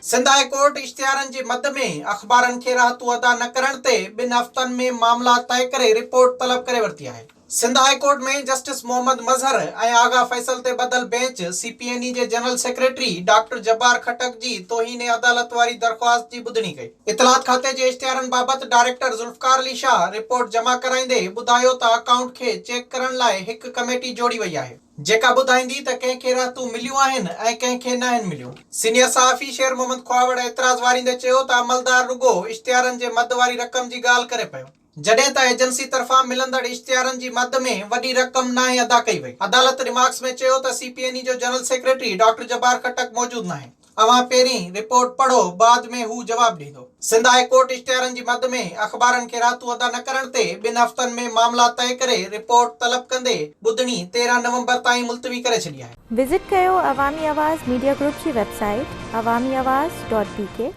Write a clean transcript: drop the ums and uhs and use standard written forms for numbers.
Sindh high court इश्तिहारनि जे मद में अख़बारनि खे राहतूं अदा न करण ते 2 हफ़्तनि में मामला तय करे रिपोर्ट तलब करे वरिती आहे। सिंध हाई कोर्ट में जस्टिस मोहम्मद मज़हर ऐं आगा फैसल ते बदल बेंच CPNE जे जनरल सेक्रेटरी डॉक्टर जब्बार खटक जी तौहीन अदालत वारी दरख़्वास्त जी ॿुधणी कई। इतलात खाते जे इश्तिहारनि बाबति डायरेक्टर ज़ुल्फ़कार अली शाह रिपोर्ट जमा कराईंदे ॿुधायो त अकाउंट खे चेक करण लाइ हिकु कमेटी जोड़ी वई आहे, जेका ॿुधाईंदी त कंहिंखे राहतूं मिलियूं आहिनि ऐं कंहिंखे न आहिनि मिलियूं। सीनियर सहाफ़ी शेर मोहम्मद ख्वावड़ एतिराज़ वारींदे चयो त अमलदार रुगो इश्तिहारनि जे मद वारी रक़म जी ॻाल्हि करे पियो, जॾहिं त एजेंसी तरफ़ां मिलंदड़ इश्तिहारनि जी मद में वॾी रक़म नाहे अदा कई वई। अदालत रिमार्क्स में चयो त CPNE जो जनरल सेक्रेटरी डॉक्टर जब्बार खटक मौजूदु नाहे। अवां पहिरीं रिपोर्ट पढ़ो, बाद में हू जवाब ॾींदो। सिंध हाई कोर्ट इश्तिहारनि जी मद में अख़बारनि खे राहतूं अदा न करण ते 2 हफ़्तनि में मामला तय करे रिपोर्ट तलब कंदे ॿुधणी 13 नवंबर ताईं मुलतवी करे छॾी आहे। विज़िट कयो अवामी आवाज़ मीडिया ग्रुप जी वेबसाइट awamiawaz.pk